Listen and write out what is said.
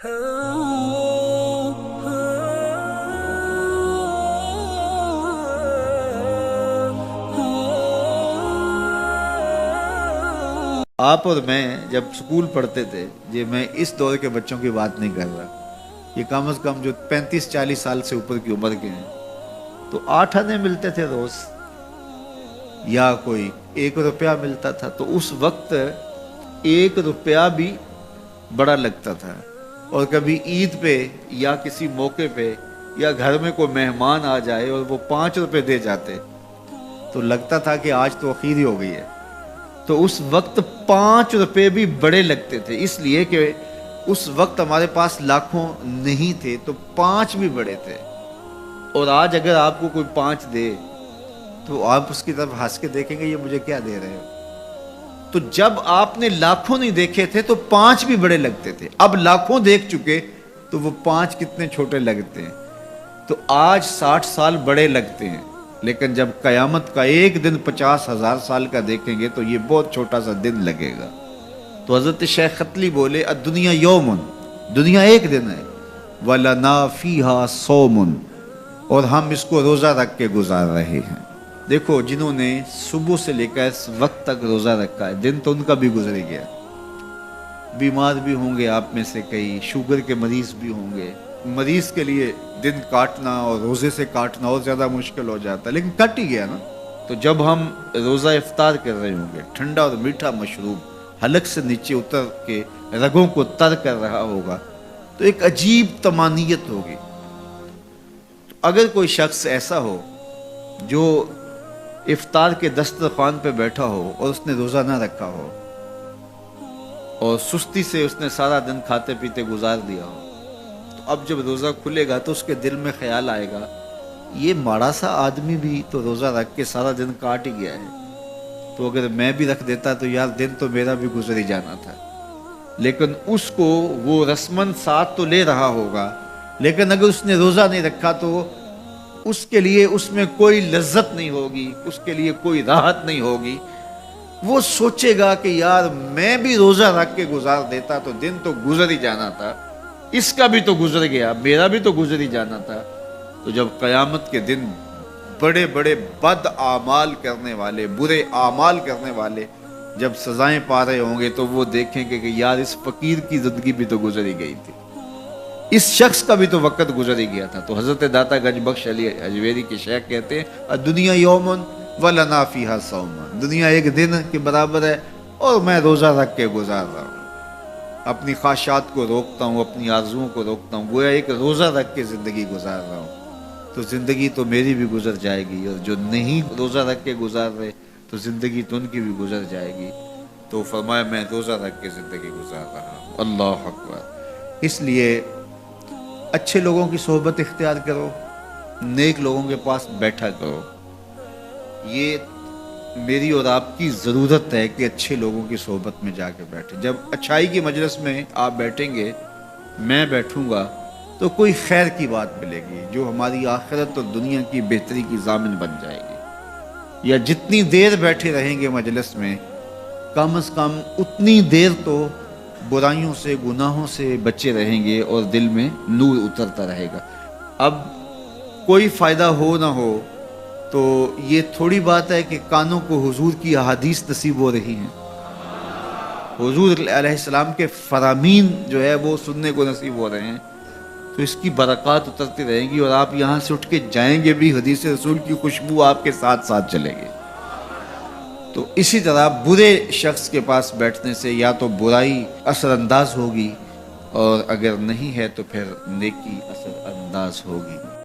آپ اور میں جب سکول پڑھتے تھے، یہ میں اس دور کے بچوں کی بات نہیں کر رہا، یہ کم از کم جو 35-40 سال سے اوپر کی عمر کے ہیں، تو 8 آنے ملتے تھے روز، یا کوئی 1 روپیہ ملتا تھا، تو اس وقت 1 روپیہ بھی بڑا لگتا تھا۔ اور کبھی عید پہ یا کسی موقع پہ یا گھر میں کوئی مہمان آ جائے اور وہ 5 روپے دے جاتے تو لگتا تھا کہ آج تو اخیر ہی ہو گئی ہے۔ تو اس وقت 5 روپے بھی بڑے لگتے تھے، اس لیے کہ اس وقت ہمارے پاس لاکھوں نہیں تھے، تو 5 بھی بڑے تھے۔ اور آج اگر آپ کو کوئی 5 دے تو آپ اس کی طرف ہنس کے دیکھیں گے، یہ مجھے کیا دے رہے ہو؟ تو جب آپ نے لاکھوں نہیں دیکھے تھے تو 5 بھی بڑے لگتے تھے، اب لاکھوں دیکھ چکے تو وہ 5 کتنے چھوٹے لگتے ہیں۔ تو آج 60 سال بڑے لگتے ہیں، لیکن جب قیامت کا ایک دن 50,000 سال کا دیکھیں گے تو یہ بہت چھوٹا سا دن لگے گا۔ تو حضرت شیخ ختلی بولے الدنیا یومن، دنیا ایک دن ہے، وَلَنَا فِيهَا صَوْمٌ، اور ہم اس کو روزہ رکھ کے گزار رہے ہیں۔ دیکھو جنہوں نے صبح سے لے کر اس وقت تک روزہ رکھا ہے، دن تو ان کا بھی گزر گیا، بیمار بھی ہوں گے آپ میں سے کئی، شوگر کے مریض بھی ہوں گے، مریض کے لیے دن کاٹنا اور روزے سے کاٹنا اور زیادہ مشکل ہو جاتا ہے، لیکن کٹ ہی گیا نا۔ تو جب ہم روزہ افطار کر رہے ہوں گے، ٹھنڈا اور میٹھا مشروب حلق سے نیچے اتر کے رگوں کو تر کر رہا ہوگا، تو ایک عجیب طمانینت ہوگی۔ اگر کوئی شخص ایسا ہو جو افطار کے دسترخوان پہ بیٹھا ہو اور اس نے روزہ نہ رکھا ہو اور سستی سے اس نے سارا دن کھاتے پیتے گزار دیا ہو، اب جب روزہ کھلے گا تو اس کے دل میں خیال آئے گا یہ ماڑا سا آدمی بھی تو روزہ رکھ کے سارا دن کاٹ ہی گیا ہے، تو اگر میں بھی رکھ دیتا تو یار دن تو میرا بھی گزر ہی جانا تھا۔ لیکن اس کو وہ رسمن ساتھ تو لے رہا ہوگا، لیکن اگر اس نے روزہ نہیں رکھا تو اس کے لیے اس میں کوئی لذت نہیں ہوگی، اس کے لیے کوئی راحت نہیں ہوگی۔ وہ سوچے گا کہ یار میں بھی روزہ رکھ کے گزار دیتا تو دن تو گزر ہی جانا تھا، اس کا بھی تو گزر گیا، میرا بھی تو گزر ہی جانا تھا۔ تو جب قیامت کے دن بڑے بڑے بد اعمال کرنے والے، برے اعمال کرنے والے جب سزائیں پا رہے ہوں گے تو وہ دیکھیں گے کہ یار اس فقیر کی زندگی بھی تو گزر ہی گئی تھی، اس شخص کا بھی تو وقت گزر ہی گیا تھا۔ تو حضرت داتا گنج بخش علی اجویری کے شیخ کہتے ہیں الدنیا یومن وَلَنَا فِيهَا صَوْمٌ، دنیا ایک دن کے برابر ہے اور میں روزہ رکھ کے گزار رہا ہوں، اپنی خواہشات کو روکتا ہوں، اپنی آرزوؤں کو روکتا ہوں، گویا ایک روزہ رکھ کے زندگی گزار رہا ہوں، تو زندگی تو میری بھی گزر جائے گی، اور جو نہیں روزہ رکھ کے گزار رہے تو زندگی تو ان کی بھی گزر جائے گی۔ تو فرمایا میں روزہ رکھ کے زندگی گزار رہا ہوں۔ اللہ اکبر۔ اس لیے اچھے لوگوں کی صحبت اختیار کرو، نیک لوگوں کے پاس بیٹھا کرو، یہ میری اور آپ کی ضرورت ہے کہ اچھے لوگوں کی صحبت میں جا کے بیٹھیں۔ جب اچھائی کی مجلس میں آپ بیٹھیں گے، میں بیٹھوں گا، تو کوئی خیر کی بات ملے گی جو ہماری آخرت اور دنیا کی بہتری کی ضامن بن جائے گی۔ یا جتنی دیر بیٹھے رہیں گے مجلس میں، کم از کم اتنی دیر تو برائیوں سے، گناہوں سے بچے رہیں گے اور دل میں نور اترتا رہے گا۔ اب کوئی فائدہ ہو نہ ہو تو یہ تھوڑی بات ہے کہ کانوں کو حضور کی احادیث نصیب ہو رہی ہیں، حضور علیہ السلام کے فرامین جو ہے وہ سننے کو نصیب ہو رہے ہیں، تو اس کی برکات اترتی رہیں گی، اور آپ یہاں سے اٹھ کے جائیں گے بھی حدیث رسول کی خوشبو آپ کے ساتھ ساتھ چلے گی۔ تو اسی طرح برے شخص کے پاس بیٹھنے سے یا تو برائی اثر انداز ہوگی، اور اگر نہیں ہے تو پھر نیکی اثر انداز ہوگی۔